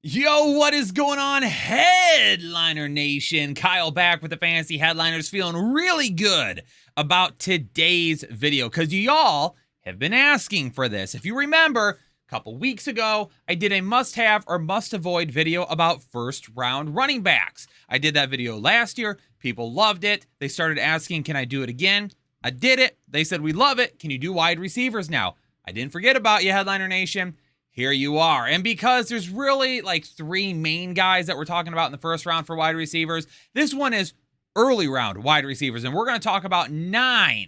Yo, what is going on, Headliner Nation? Kyle back with the Fantasy Headliners, feeling really good about today's video because y'all have been asking for this. If you remember, a couple weeks ago, I did a must-have or must-avoid video about first-round running backs. I did that video last year. People loved it. They started asking, can I do it again? I did it. They said, we love it. Can you do wide receivers now? I didn't forget about you, Headliner Nation. Here you are. And because there's really like three main guys that we're talking about in the first round for wide receivers, this one is early round wide receivers. And we're going to talk about 9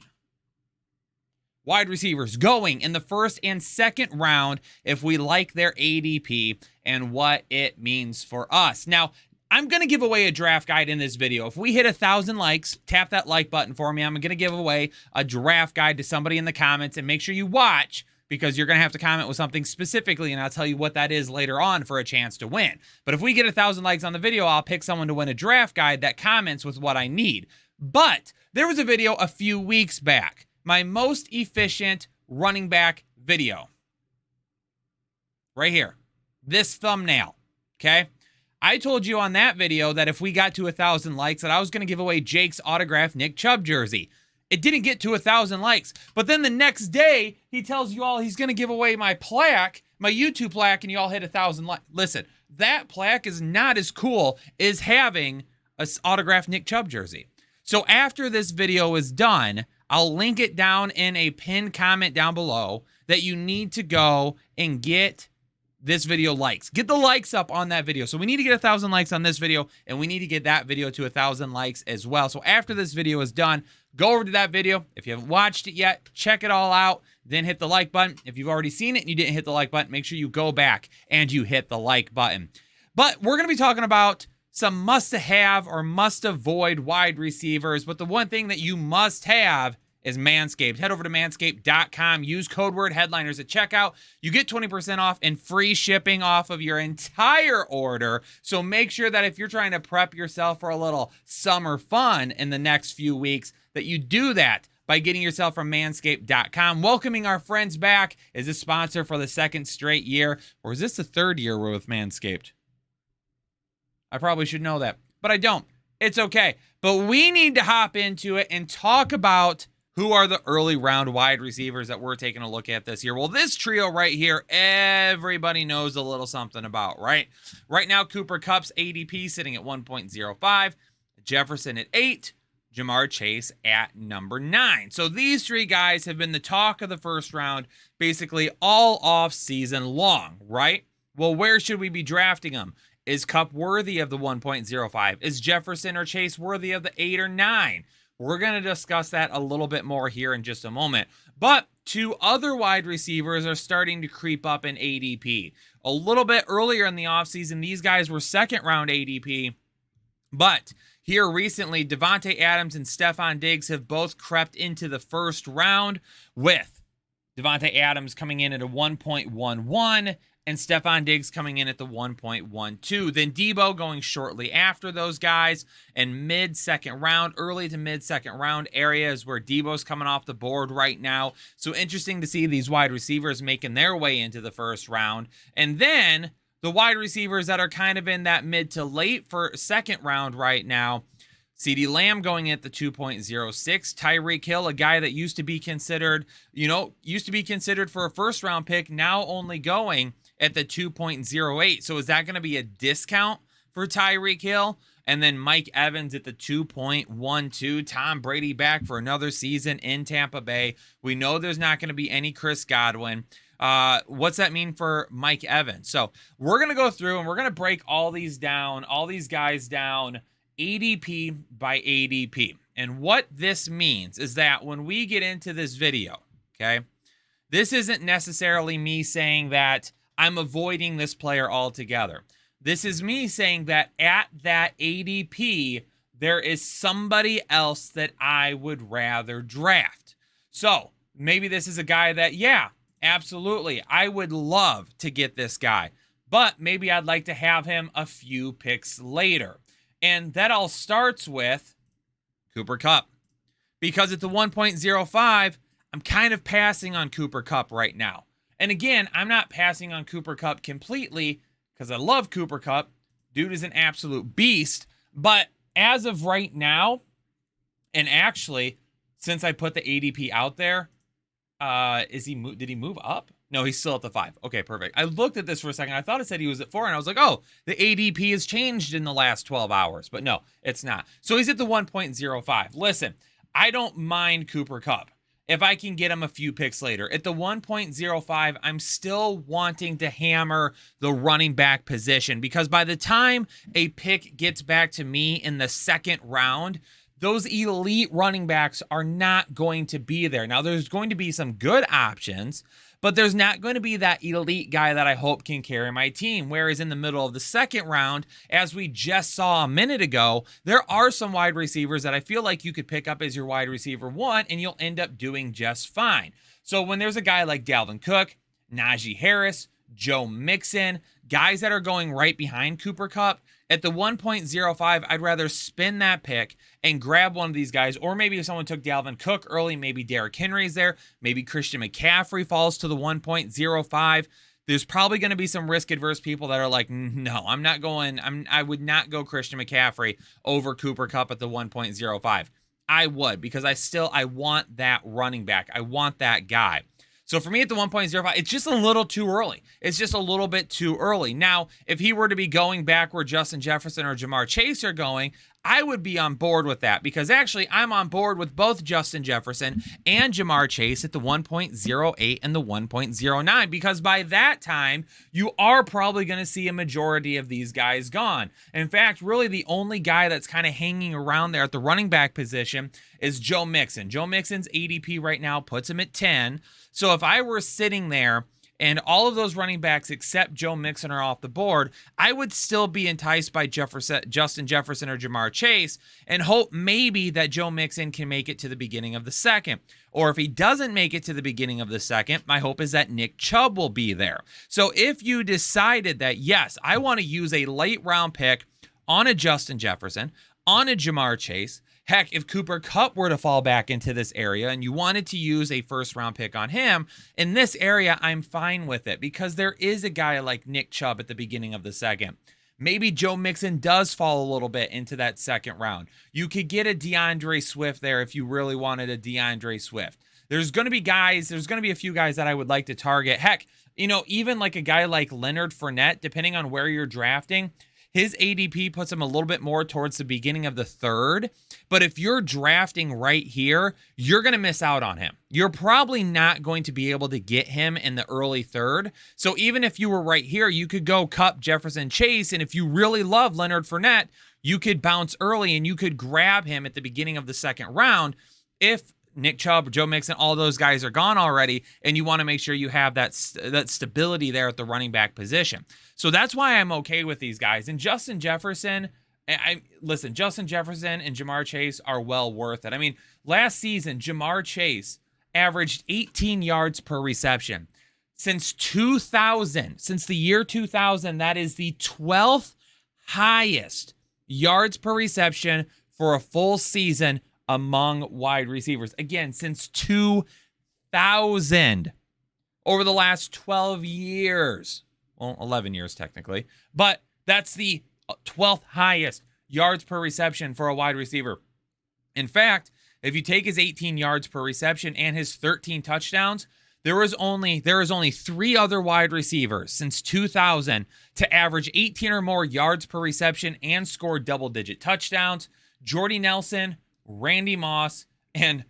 wide receivers going in the first and second round if we like their ADP and what it means for us. Now, I'm going to give away a draft guide in this video. If we hit 1,000 likes, tap that like button for me. I'm going to give away a draft guide to somebody in the comments, and make sure you watch, because you're going to have to comment with something specifically, and I'll tell you what that is later on for a chance to win. But if we get 1,000 likes on the video, I'll pick someone to win a draft guide that comments with what I need. But there was a video a few weeks back, my most efficient running back video. Right here. This thumbnail. Okay? I told you on that video that if we got to 1,000 likes, that I was going to give away Jake's autographed Nick Chubb jersey. It didn't get to 1,000 likes, but then the next day, he tells you all he's going to give away my plaque, my YouTube plaque, and you all hit 1,000 likes. Listen, that plaque is not as cool as having an autographed Nick Chubb jersey. So after this video is done, I'll link it down in a pinned comment down below that you need to go and get this video likes. Get the likes up on that video. So we need to get 1,000 likes on this video, and we need to get that video to 1,000 likes as well. So after this video is done, go over to that video. If you haven't watched it yet, check it all out. Then hit the like button. If you've already seen it and you didn't hit the like button, make sure you go back and you hit the like button. But we're going to be talking about some must-have or must-avoid wide receivers. But the one thing that you must have is Manscaped. Head over to manscaped.com. Use code word headliners at checkout. You get 20% off and free shipping off of your entire order. So make sure that if you're trying to prep yourself for a little summer fun in the next few weeks, that you do that by getting yourself from manscaped.com. Welcoming our friends back as a sponsor for the second straight year. Or is this the third year we're with Manscaped? I probably should know that, but I don't. It's okay. But we need to hop into it and talk about who are the early round wide receivers that we're taking a look at this year. Well, this trio right here, everybody knows a little something about, right? Right now, Cooper Kupp's ADP sitting at 1.05, Jefferson at 8, Jamar Chase at number 9. So these three guys have been the talk of the first round basically all off season long, right? Well, where should we be drafting them? Is Kupp worthy of the 1.05? Is Jefferson or Chase worthy of the 8 or 9? We're going to discuss that a little bit more here in just a moment. But 2 other wide receivers are starting to creep up in ADP. A little bit earlier in the offseason, these guys were second round ADP. But here recently, Davante Adams and Stephon Diggs have both crept into the first round, with Davante Adams coming in at a 1.11 and Stephon Diggs coming in at the 1.12. Then Deebo going shortly after those guys, and mid-second round, early to mid-second round areas where Deebo's coming off the board right now. So interesting to see these wide receivers making their way into the first round. And then the wide receivers that are kind of in that mid to late for second round right now. CeeDee Lamb going at the 2.06. Tyreek Hill, a guy that used to be considered, for a first round pick, now only going at the 2.08. So is that going to be a discount for Tyreek Hill? And then Mike Evans at the 2.12. Tom Brady back for another season in Tampa Bay. We know there's not going to be any Chris Godwin. What's that mean for Mike Evans? So we're going to go through and we're going to break all these guys down ADP by ADP. And what this means is that when we get into this video, okay, this isn't necessarily me saying that I'm avoiding this player altogether. This is me saying that at that ADP, there is somebody else that I would rather draft. So maybe this is a guy that, yeah, absolutely, I would love to get this guy, but maybe I'd like to have him a few picks later. And that all starts with Cooper Kupp. Because at the 1.05, I'm kind of passing on Cooper Kupp right now. And again, I'm not passing on Cooper Kupp completely because I love Cooper Kupp. Dude is an absolute beast. But as of right now, and actually, since I put the ADP out there, did he move up? No, he's still at the 5. Okay, perfect. I looked at this for a second. I thought it said he was at 4, and I was like, oh, the ADP has changed in the last 12 hours. But no, it's not. So he's at the 1.05. Listen, I don't mind Cooper Kupp if I can get him a few picks later. At the 1.05, I'm still wanting to hammer the running back position, because by the time a pick gets back to me in the second round, those elite running backs are not going to be there. Now, there's going to be some good options, but there's not going to be that elite guy that I hope can carry my team. Whereas in the middle of the second round, as we just saw a minute ago, there are some wide receivers that I feel like you could pick up as your wide receiver 1, and you'll end up doing just fine. So when there's a guy like Dalvin Cook, Najee Harris, Joe Mixon, guys that are going right behind Cooper Kupp, at the 1.05, I'd rather spin that pick and grab one of these guys. Or maybe if someone took Dalvin Cook early, maybe Derrick Henry's there. Maybe Christian McCaffrey falls to the 1.05. There's probably going to be some risk-adverse people that are like, no, I'm not going. I would not go Christian McCaffrey over Cooper Kupp at the 1.05. I would, because I want that running back. I want that guy. So for me at the 1.05, it's just a little too early. It's just a little bit too early. Now, if he were to be going back where Justin Jefferson or Jamar Chase are going, I would be on board with that, because actually I'm on board with both Justin Jefferson and Jamar Chase at the 1.08 and the 1.09, because by that time, you are probably going to see a majority of these guys gone. In fact, really the only guy that's kind of hanging around there at the running back position is Joe Mixon. Joe Mixon's ADP right now puts him at 10. So if I were sitting there and all of those running backs except Joe Mixon are off the board, I would still be enticed by Justin Jefferson or Jamar Chase and hope maybe that Joe Mixon can make it to the beginning of the second. Or if he doesn't make it to the beginning of the second, my hope is that Nick Chubb will be there. So if you decided that, yes, I want to use a late round pick on a Justin Jefferson, on a Jamar Chase, heck, if Cooper Kupp were to fall back into this area and you wanted to use a first-round pick on him, in this area, I'm fine with it, because there is a guy like Nick Chubb at the beginning of the second. Maybe Joe Mixon does fall a little bit into that second round. You could get a DeAndre Swift there if you really wanted a DeAndre Swift. There's going to be a few guys that I would like to target. Heck, even like a guy like Leonard Fournette, depending on where you're drafting, his ADP puts him a little bit more towards the beginning of the third. But if you're drafting right here, you're going to miss out on him. You're probably not going to be able to get him in the early third. So even if you were right here, you could go Kupp, Jefferson, Chase. And if you really love Leonard Fournette, you could bounce early and you could grab him at the beginning of the second round. If Nick Chubb, Joe Mixon, all those guys are gone already, and you want to make sure you have that stability there at the running back position. So that's why I'm okay with these guys. And Justin Jefferson, Justin Jefferson and Jamar Chase are well worth it. I mean, last season, Jamar Chase averaged 18 yards per reception. Since the year 2000, that is the 12th highest yards per reception for a full season among wide receivers. Again, since 2000, over the last 12 years. Well, 11 years technically, but that's the 12th highest yards per reception for a wide receiver. In fact, if you take his 18 yards per reception and his 13 touchdowns, there is only 3 other wide receivers since 2000 to average 18 or more yards per reception and score double-digit touchdowns. Jordy Nelson, Randy Moss, and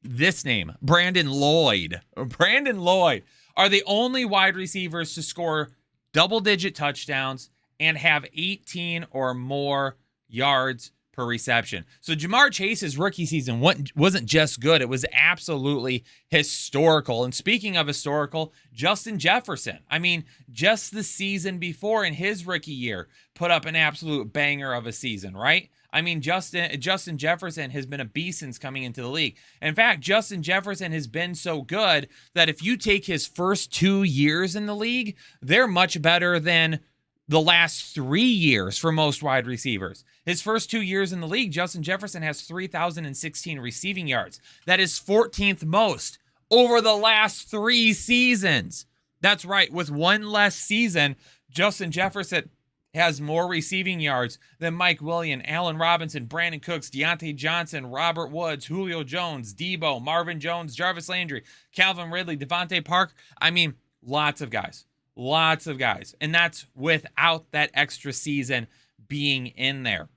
this name, Brandon Lloyd. Brandon Lloyd are the only wide receivers to score double-digit touchdowns and have 18 or more yards per reception. So Jamar Chase's rookie season wasn't just good, it was absolutely historical. And speaking of historical, Justin Jefferson, I mean, just the season before in his rookie year, put up an absolute banger of a season, right? I mean, Justin Jefferson has been a beast since coming into the league. In fact, Justin Jefferson has been so good that if you take his first 2 years in the league, they're much better than the last 3 years for most wide receivers. His first 2 years in the league, Justin Jefferson has 3,016 receiving yards. That is 14th most over the last 3 seasons. That's right. With one less season, Justin Jefferson has more receiving yards than Mike Williams, Allen Robinson, Brandon Cooks, Deontay Johnson, Robert Woods, Julio Jones, Deebo, Marvin Jones, Jarvis Landry, Calvin Ridley, Devontae Parker. I mean, lots of guys. Lots of guys. And that's without that extra season being in there.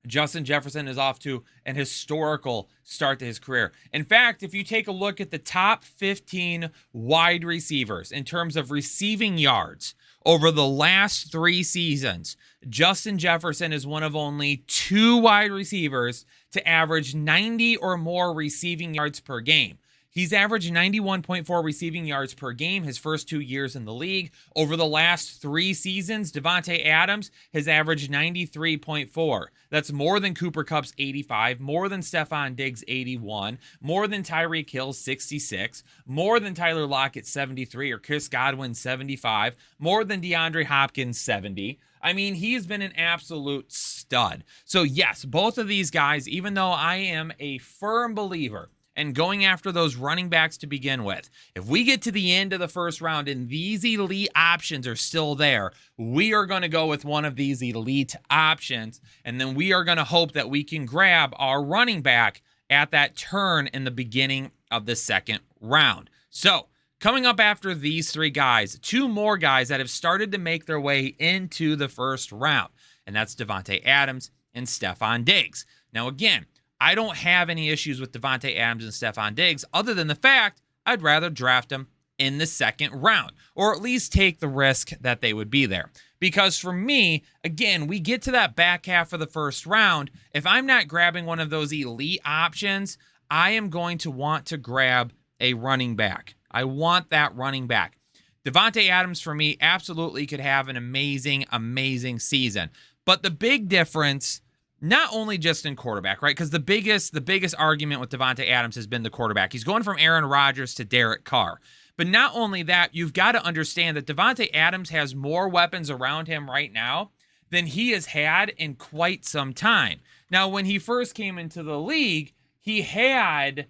Justin Jefferson is off to an historical start to his career. In fact, if you take a look at the top 15 wide receivers in terms of receiving yards over the last 3 seasons, Justin Jefferson is one of only 2 wide receivers to average 90 or more receiving yards per game. He's averaged 91.4 receiving yards per game his first 2 years in the league. Over the last 3 seasons, Davante Adams has averaged 93.4. That's more than Cooper Kupp's 85, more than Stephon Diggs' 81, more than Tyreek Hill's 66, more than Tyler Lockett's 73 or Chris Godwin's 75, more than DeAndre Hopkins' 70. I mean, he's been an absolute stud. So yes, both of these guys, even though I am a firm believer and going after those running backs to begin with, if we get to the end of the first round and these elite options are still there, we are going to go with one of these elite options, and then we are going to hope that we can grab our running back at that turn in the beginning of the second round. So, coming up after these 3 guys, 2 more guys that have started to make their way into the first round, and that's Davante Adams and Stephon Diggs. Now, again, I don't have any issues with Davante Adams and Stephon Diggs other than the fact I'd rather draft them in the second round, or at least take the risk that they would be there. Because for me, again, we get to that back half of the first round. If I'm not grabbing one of those elite options, I am going to want to grab a running back. I want that running back. Davante Adams, for me, absolutely could have an amazing, amazing season. But the big difference, not only just in quarterback, right? Because the biggest argument with Davante Adams has been the quarterback. He's going from Aaron Rodgers to Derek Carr. But not only that, you've got to understand that Davante Adams has more weapons around him right now than he has had in quite some time. Now, when he first came into the league, he had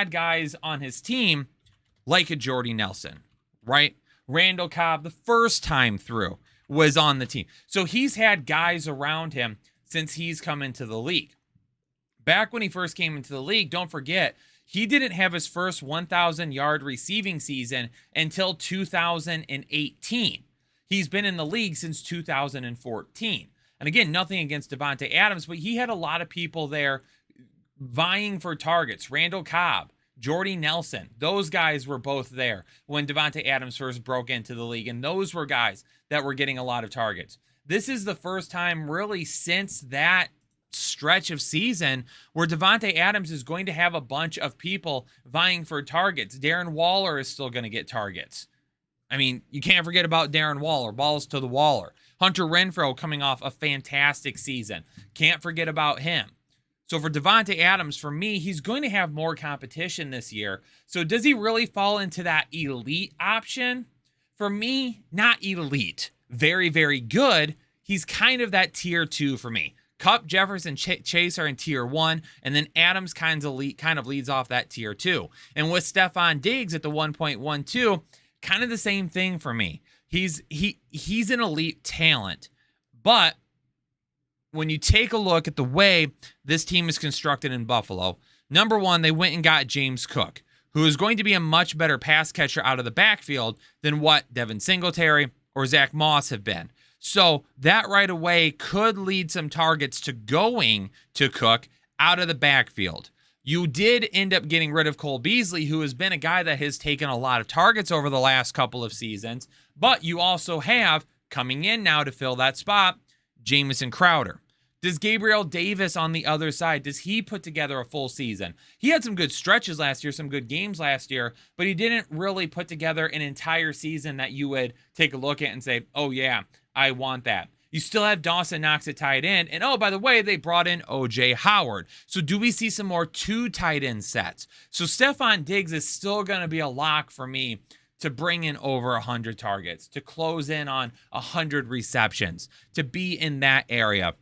guys on his team like a Jordy Nelson, right? Randall Cobb, the first time through, was on the team. So he's had guys around him since he's come into the league. Back when he first came into the league, don't forget, he didn't have his first 1,000-yard receiving season until 2018. He's been in the league since 2014. And again, nothing against Davante Adams, but he had a lot of people there vying for targets. Randall Cobb, Jordy Nelson, those guys were both there when Davante Adams first broke into the league, and those were guys that were getting a lot of targets. This is the first time really since that stretch of season where Davante Adams is going to have a bunch of people vying for targets. Darren Waller is still going to get targets. I mean, you can't forget about Darren Waller, balls to the Waller. Hunter Renfrow coming off a fantastic season. Can't forget about him. So for Davante Adams, for me, he's going to have more competition this year. So does he really fall into that elite option? For me, not elite. Very, very good. He's kind of that tier 2 for me. Kupp, Jefferson, Chase are in tier 1, and then Adams kind of leads off that tier 2. And with Stephon Diggs at the 1.12, kind of the same thing for me. He's an elite talent, but when you take a look at the way this team is constructed in Buffalo, number one, they went and got James Cook, who is going to be a much better pass catcher out of the backfield than what Devin Singletary or Zach Moss have been. So that right away could lead some targets to going to Cook out of the backfield. You did end up getting rid of Cole Beasley, who has been a guy that has taken a lot of targets over the last couple of seasons, but you also have, coming in now to fill that spot, Jamison Crowder. Does Gabriel Davis on the other side, does he put together a full season? He had some good stretches last year, some good games last year, but he didn't really put together an entire season that you would take a look at and say, oh yeah, I want that. You still have Dawson Knox at tight end. And oh, by the way, they brought in O.J. Howard. So do we see some more 2 tight end sets? So Stephon Diggs is still going to be a lock for me to bring in over 100 targets, to close in on 100 receptions, to be in that area.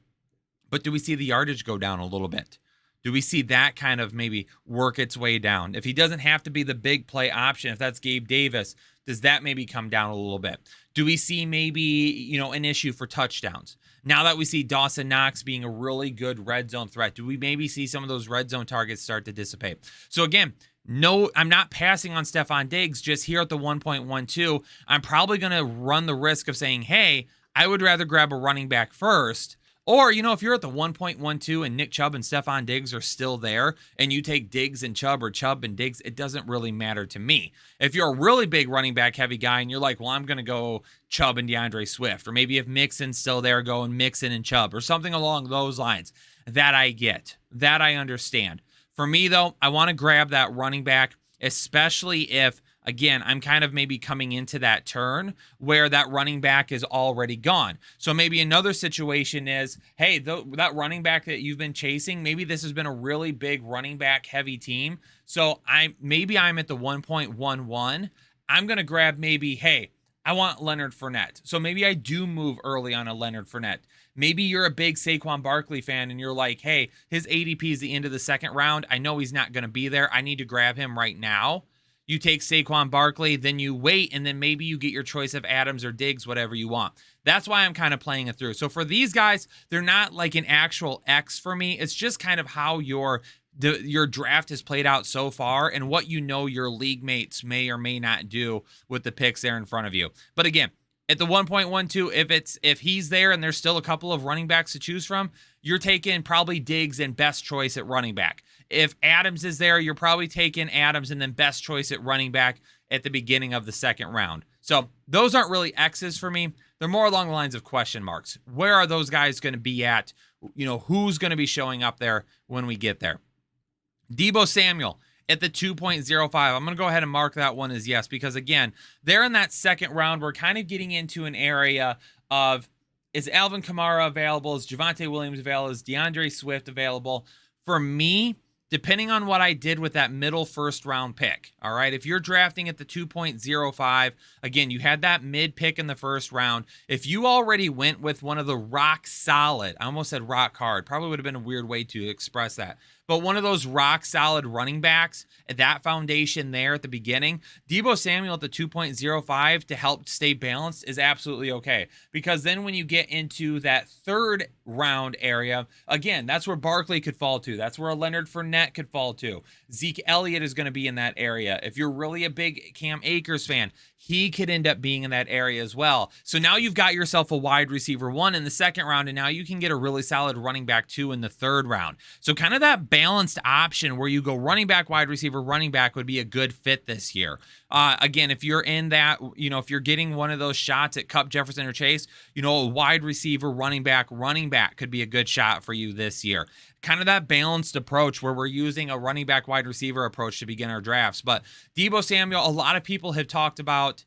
But do we see the yardage go down a little bit? Do we see that kind of maybe work its way down? If he doesn't have to be the big play option, if that's Gabe Davis, does that maybe come down a little bit? Do we see maybe, an issue for touchdowns? Now that we see Dawson Knox being a really good red zone threat, do we maybe see some of those red zone targets start to dissipate? So again, no, I'm not passing on Stefon Diggs. Just here at the 1.12, I'm probably going to run the risk of saying, hey, I would rather grab a running back first. Or, if you're at the 1.12 and Nick Chubb and Stefon Diggs are still there and you take Diggs and Chubb or Chubb and Diggs, it doesn't really matter to me. If you're a really big running back heavy guy and you're like, well, I'm going to go Chubb and DeAndre Swift, or maybe if Mixon's still there, go and Mixon and Chubb or something along those lines, that I get, that I understand. For me, though, I want to grab that running back, especially if, again, I'm kind of maybe coming into that turn where that running back is already gone. So maybe another situation is, hey, that running back that you've been chasing, maybe this has been a really big running back heavy team. So I'm at the 1.11. I'm going to grab maybe, hey, I want Leonard Fournette. So maybe I do move early on a Leonard Fournette. Maybe you're a big Saquon Barkley fan and you're like, hey, his ADP is the end of the second round. I know he's not going to be there. I need to grab him right now. You take Saquon Barkley, then you wait, and then maybe you get your choice of Adams or Diggs, whatever you want. That's why I'm kind of playing it through. So for these guys, they're not like an actual X for me. It's just kind of how your draft has played out so far and what your league mates may or may not do with the picks there in front of you. But again, at the 1.12, if he's there and there's still a couple of running backs to choose from, you're taking probably Diggs and best choice at running back. If Adams is there, you're probably taking Adams and then best choice at running back at the beginning of the second round. So those aren't really X's for me. They're more along the lines of question marks. Where are those guys going to be at? Who's going to be showing up there when we get there? Deebo Samuel at the 2.05. I'm going to go ahead and mark that one as yes, because again, they're in that second round. We're kind of getting into an area of, is Alvin Kamara available? Is Javonte Williams available? Is DeAndre Swift available? For me, depending on what I did with that middle first round pick, all right, if you're drafting at the 2.05, again, you had that mid pick in the first round. If you already went with one of the rock solid, I almost said rock hard, probably would have been a weird way to express that, but one of those rock solid running backs at that foundation there at the beginning, Deebo Samuel at the 2.05 to help stay balanced is absolutely okay. Because then when you get into that third round area, again, that's where Barkley could fall to. That's where a Leonard Fournette could fall to. Zeke Elliott is going to be in that area. If you're really a big Cam Akers fan, he could end up being in that area as well. So now you've got yourself a wide receiver 1 in the second round, and now you can get a really solid running back 2 in the third round. So kind of that balanced option where you go running back, wide receiver, running back would be a good fit this year. Again, if you're in that, if you're getting one of those shots at Kupp, Jefferson, or Chase, a wide receiver, running back could be a good shot for you this year. Kind of that balanced approach where we're using a running back, wide receiver approach to begin our drafts. But Deebo Samuel, a lot of people have talked about,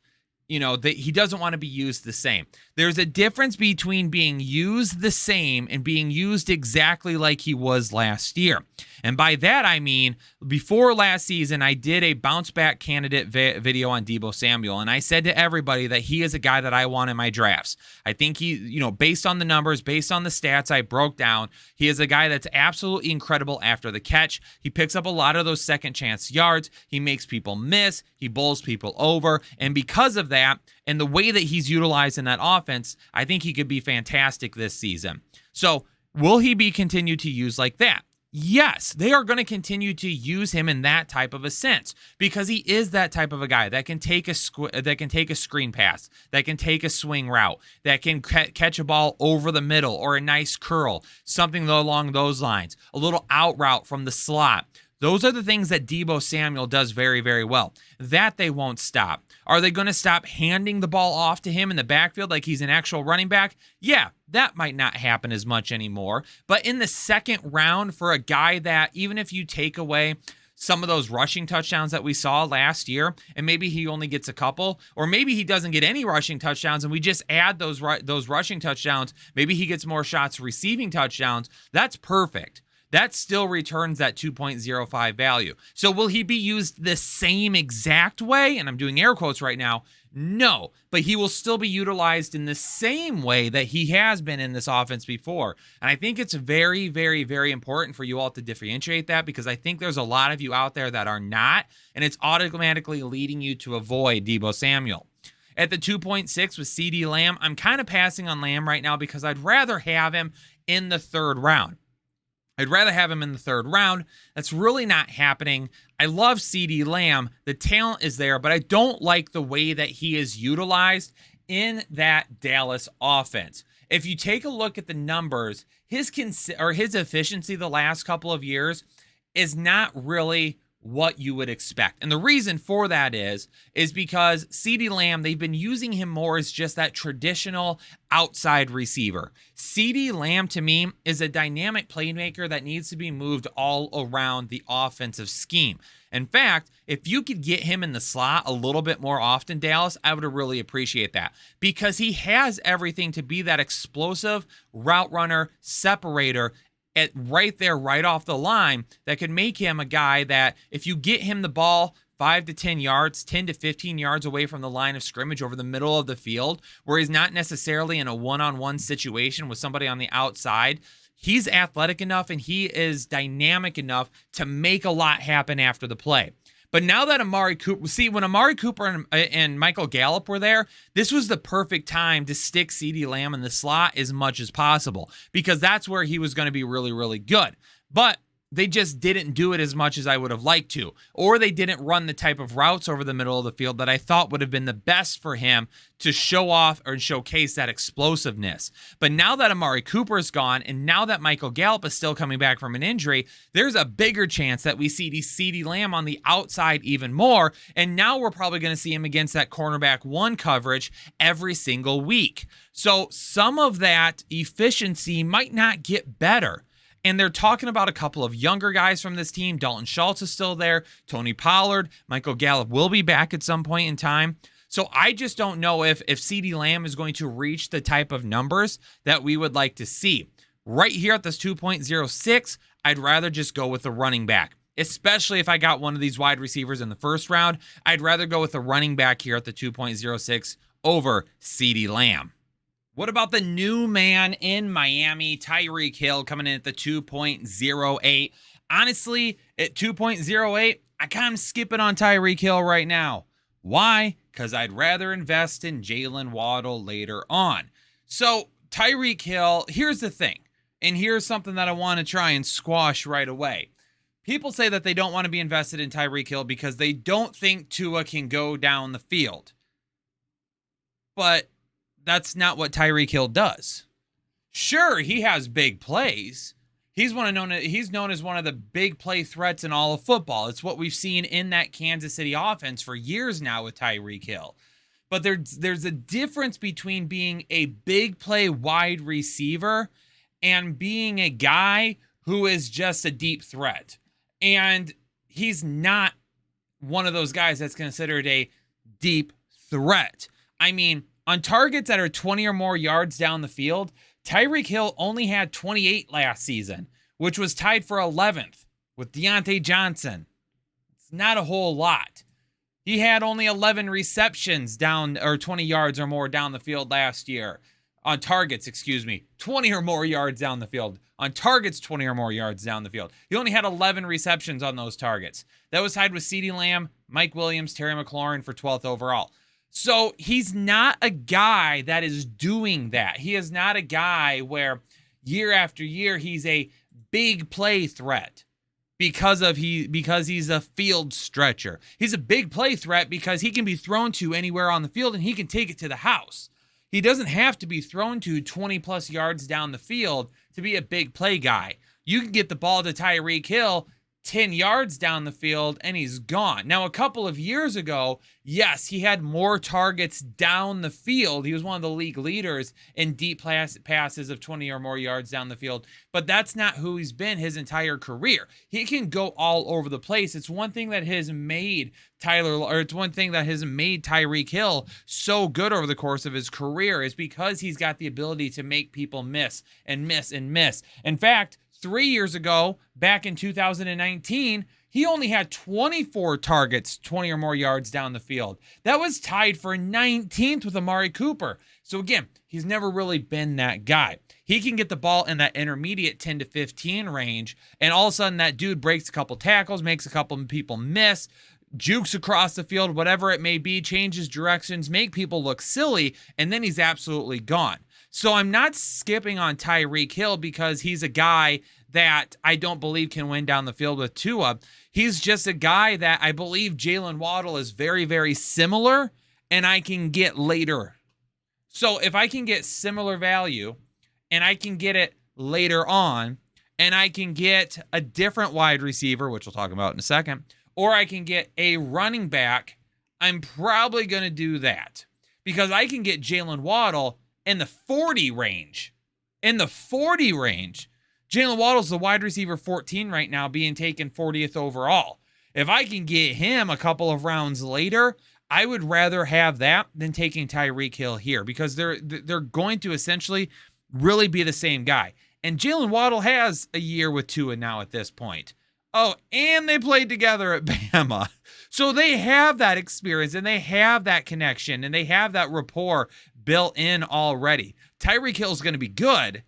that he doesn't want to be used the same. There's a difference between being used the same and being used exactly like he was last year. And by that, I mean, before last season, I did a bounce back candidate video on Deebo Samuel. And I said to everybody that he is a guy that I want in my drafts. I think he, based on the numbers, based on the stats I broke down, he is a guy that's absolutely incredible after the catch. He picks up a lot of those second chance yards. He makes people miss. He bowls people over. And because of that, and the way that he's utilized in that offense, I think he could be fantastic this season. So will he be continued to use like that? Yes, they are going to continue to use him in that type of a sense because he is that type of a guy that can take a screen pass, that can take a swing route, that can catch a ball over the middle or a nice curl, something along those lines, a little out route from the slot. Those are the things that Deebo Samuel does very, very well. That they won't stop. Are they going to stop handing the ball off to him in the backfield like he's an actual running back? Yeah, that might not happen as much anymore. But in the second round, for a guy that, even if you take away some of those rushing touchdowns that we saw last year, and maybe he only gets a couple, or maybe he doesn't get any rushing touchdowns, and we just add those rushing touchdowns, maybe he gets more shots receiving touchdowns, that's perfect. that still returns that 2.05 value. So will he be used the same exact way? And I'm doing air quotes right now. No, but he will still be utilized in the same way that he has been in this offense before. And I think it's very, very, very important for you all to differentiate that, because I think there's a lot of you out there that are not, and it's automatically leading you to avoid Deebo Samuel. At the 2.6 with CeeDee Lamb, I'm kind of passing on Lamb right now because I'd rather have him in the third round. That's really not happening. I love CeeDee Lamb. The talent is there, but I don't like the way that he is utilized in that Dallas offense. If you take a look at the numbers, his efficiency the last couple of years is not really what you would expect. And the reason for that is because CeeDee Lamb, they've been using him more as just that traditional outside receiver. CeeDee Lamb, to me, is a dynamic playmaker that needs to be moved all around the offensive scheme. In fact, if you could get him in the slot a little bit more often, Dallas, I would really appreciate that, because he has everything to be that explosive route runner, separator, right there, right off the line, that could make him a guy that if you get him the ball 5 to 10 yards, 10 to 15 yards away from the line of scrimmage over the middle of the field, where he's not necessarily in a one-on-one situation with somebody on the outside, he's athletic enough and he is dynamic enough to make a lot happen after the play. But now that Amari Cooper, when Amari Cooper and Michael Gallup were there, this was the perfect time to stick CeeDee Lamb in the slot as much as possible, because that's where he was going to be really, really good. But they just didn't do it as much as I would have liked to, or they didn't run the type of routes over the middle of the field that I thought would have been the best for him to show off or showcase that explosiveness. But now that Amari Cooper is gone, and now that Michael Gallup is still coming back from an injury, there's a bigger chance that we see CeeDee Lamb on the outside even more, and now we're probably going to see him against that cornerback one coverage every single week. So some of that efficiency might not get better. And they're talking about a couple of younger guys from this team. Dalton Schultz is still there. Tony Pollard. Michael Gallup will be back at some point in time. So I just don't know if CeeDee Lamb is going to reach the type of numbers that we would like to see. Right here at this 2.06, I'd rather just go with the running back. Especially if I got one of these wide receivers in the first round, I'd rather go with the running back here at the 2.06 over CeeDee Lamb. What about the new man in Miami, Tyreek Hill, coming in at the 2.08? Honestly, at 2.08, I kind of skipping on Tyreek Hill right now. Why? Because I'd rather invest in Jaylen Waddle later on. So Tyreek Hill, here's the thing, and here's something that I want to try and squash right away. People say that they don't want to be invested in Tyreek Hill because they don't think Tua can go down the field. But that's not what Tyreek Hill does. Sure, he has big plays. He's known as one of the big play threats in all of football. It's what we've seen in that Kansas City offense for years now with Tyreek Hill. But there's a difference between being a big play wide receiver and being a guy who is just a deep threat. And he's not one of those guys that's considered a deep threat. I mean, on targets that are 20 or more yards down the field, Tyreek Hill only had 28 last season, which was tied for 11th with Deontay Johnson. It's not a whole lot. He had only 11 receptions down, or 20 yards or more down the field last year. On targets, 20 or more yards down the field. On targets, 20 or more yards down the field. He only had 11 receptions on those targets. That was tied with CeeDee Lamb, Mike Williams, Terry McLaurin for 12th overall. So he's not a guy that is doing that. He is not a guy where year after year he's a big play threat because he's a field stretcher. He's a big play threat because he can be thrown to anywhere on the field and he can take it to the house. He doesn't have to be thrown to 20 plus yards down the field to be a big play guy. You can get the ball to Tyreek Hill 10 yards down the field and he's gone. Now, a couple of years ago, yes, he had more targets down the field. He was one of the league leaders in deep passes of 20 or more yards down the field, but that's not who he's been his entire career. He can go all over the place. It's one thing that has made Tyreek Hill so good over the course of his career is because he's got the ability to make people miss and miss and miss. In fact, 3 years ago, back in 2019, he only had 24 targets, 20 or more yards down the field. That was tied for 19th with Amari Cooper. So again, he's never really been that guy. He can get the ball in that intermediate 10 to 15 range, and all of a sudden that dude breaks a couple tackles, makes a couple people miss, jukes across the field, whatever it may be, changes directions, make people look silly, and then he's absolutely gone. So I'm not skipping on Tyreek Hill because he's a guy that I don't believe can win down the field with Tua. He's just a guy that I believe Jaylen Waddle is very, very similar, and I can get later. So if I can get similar value, and I can get it later on, and I can get a different wide receiver, which we'll talk about in a second, or I can get a running back, I'm probably going to do that. Because I can get Jaylen Waddle in the 40 range. In the 40 range. Jaylen Waddle's the wide receiver 14 right now, being taken 40th overall. If I can get him a couple of rounds later, I would rather have that than taking Tyreek Hill here, because they're going to essentially really be the same guy. And Jaylen Waddle has a year with Tua now at this point. Oh, and they played together at Bama. So they have that experience, and they have that connection, and they have that rapport built in already. Tyreek Hill is going to be good.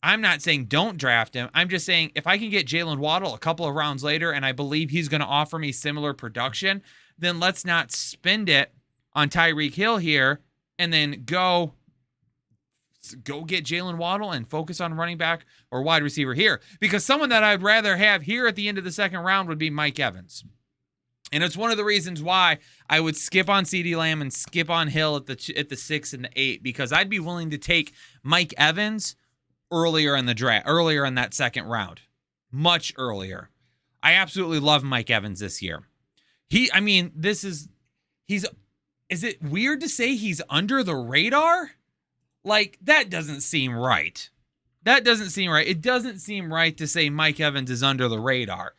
I'm not saying don't draft him. I'm just saying if I can get Jaylen Waddle a couple of rounds later, and I believe he's going to offer me similar production, then let's not spend it on Tyreek Hill here and then go get Jaylen Waddle and focus on running back or wide receiver here. Because someone that I'd rather have here at the end of the second round would be Mike Evans. And it's one of the reasons why I would skip on CeeDee Lamb and skip on Hill at the 6 and the 8, because I'd be willing to take Mike Evans earlier in the draft, earlier in that second round, much earlier. I absolutely love Mike Evans this year. Is it weird to say he's under the radar? Like, that doesn't seem right. That doesn't seem right. It doesn't seem right to say Mike Evans is under the radar.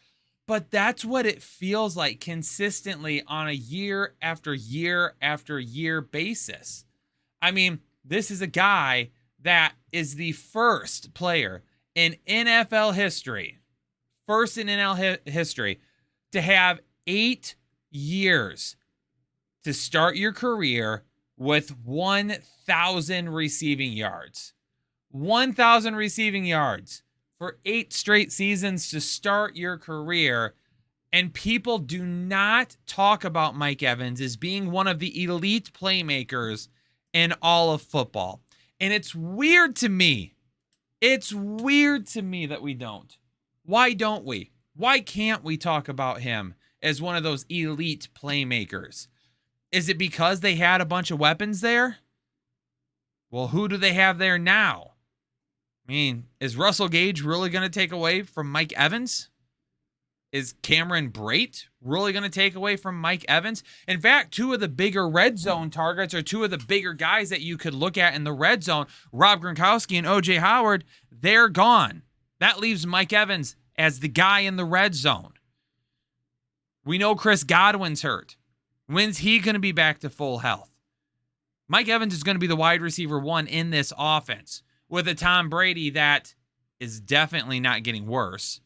But that's what it feels like consistently on a year after year after year basis. I mean, this is a guy that is the first player in NFL history, history, to have 8 years to start your career with 1,000 receiving yards. 1,000 receiving yards for 8 straight seasons to start your career. And people do not talk about Mike Evans as being one of the elite playmakers in all of football. And it's weird to me. It's weird to me that we don't. Why don't we? Why can't we talk about him as one of those elite playmakers? Is it because they had a bunch of weapons there? Well, who do they have there now? I mean, is Russell Gage really going to take away from Mike Evans? Is Cameron Brate really going to take away from Mike Evans? In fact, 2 of the bigger red zone targets, or 2 of the bigger guys that you could look at in the red zone, Rob Gronkowski and O.J. Howard, they're gone. That leaves Mike Evans as the guy in the red zone. We know Chris Godwin's hurt. When's he going to be back to full health? Mike Evans is going to be the wide receiver 1 in this offense with a Tom Brady that is definitely not getting worse.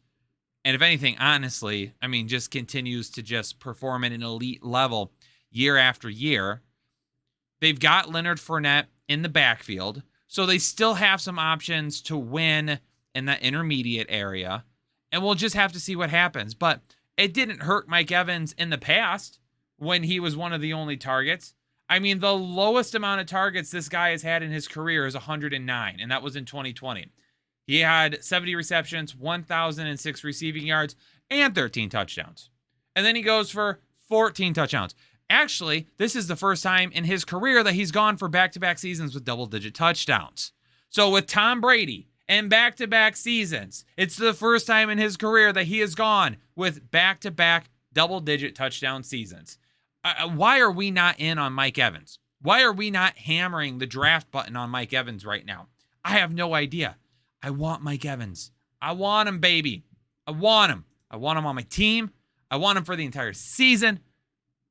And if anything, honestly, I mean, just continues to just perform at an elite level year after year. They've got Leonard Fournette in the backfield, so they still have some options to win in that intermediate area. And we'll just have to see what happens. But it didn't hurt Mike Evans in the past when he was one of the only targets. I mean, the lowest amount of targets this guy has had in his career is 109, and that was in 2020. He had 70 receptions, 1,006 receiving yards, and 13 touchdowns. And then he goes for 14 touchdowns. Actually, this is the first time in his career that he's gone for back-to-back seasons with double-digit touchdowns. So with Tom Brady and back-to-back seasons, it's the first time in his career that he has gone with back-to-back double-digit touchdown seasons. Why are we not in on Mike Evans? Why are we not hammering the draft button on Mike Evans right now? I have no idea. I want Mike Evans. I want him, baby. I want him. I want him on my team. I want him for the entire season.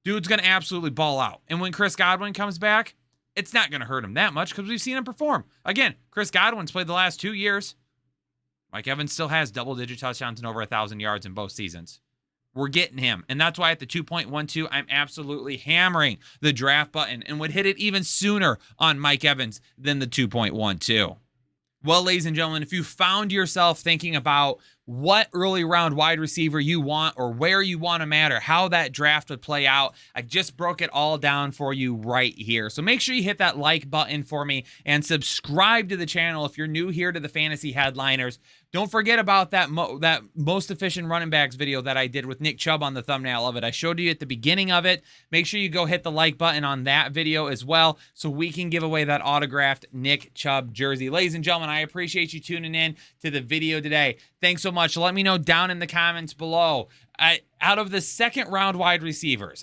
Dude's going to absolutely ball out. And when Chris Godwin comes back, it's not going to hurt him that much because we've seen him perform. Again, Chris Godwin's played the last 2 years. Mike Evans still has double-digit touchdowns and over 1,000 yards in both seasons. We're getting him. And that's why at the 2.12, I'm absolutely hammering the draft button and would hit it even sooner on Mike Evans than the 2.12. Well, ladies and gentlemen, if you found yourself thinking about what early round wide receiver you want or where you want him at or how that draft would play out, I just broke it all down for you right here. So make sure you hit that like button for me and subscribe to the channel if you're new here to the Fantasy Headliners. Don't forget about that most efficient running backs video that I did with Nick Chubb on the thumbnail of it. I showed you at the beginning of it. Make sure you go hit the like button on that video as well so we can give away that autographed Nick Chubb jersey. Ladies and gentlemen, I appreciate you tuning in to the video today. Thanks so much. Let me know down in the comments below. Out of the second round wide receivers,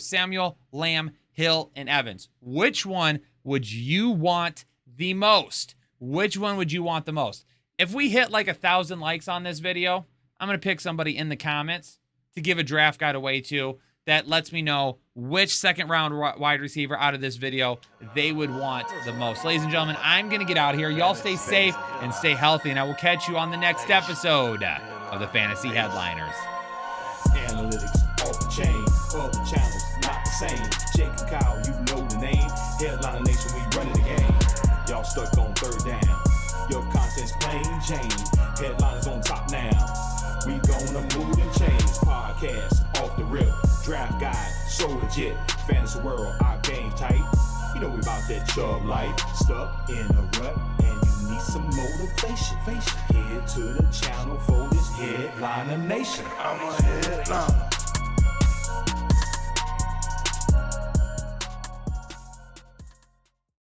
Samuel, Lamb, Hill, and Evans, which one would you want the most? Which one would you want the most? If we hit like 1,000 likes on this video, I'm going to pick somebody in the comments to give a draft guide away to that lets me know which second round wide receiver out of this video they would want the most. Ladies and gentlemen, I'm going to get out of here. Y'all stay safe and stay healthy, and I will catch you on the next episode of the Fantasy Headliners. Analytics off the chain, other channels not the same. Jake and Kyle, you know the name. Headliner Nation, we running the game. Y'all stuck on third down. Your content's plain Jane. Headliners on top now. We gonna move and change. Podcast off the rip. Draft guide, so legit. Fantasy world, our game tight. You know we about that Chubb life. Stuck in a rut and you need some motivation. Head to the channel for this Headliner Nation. I'm a headliner.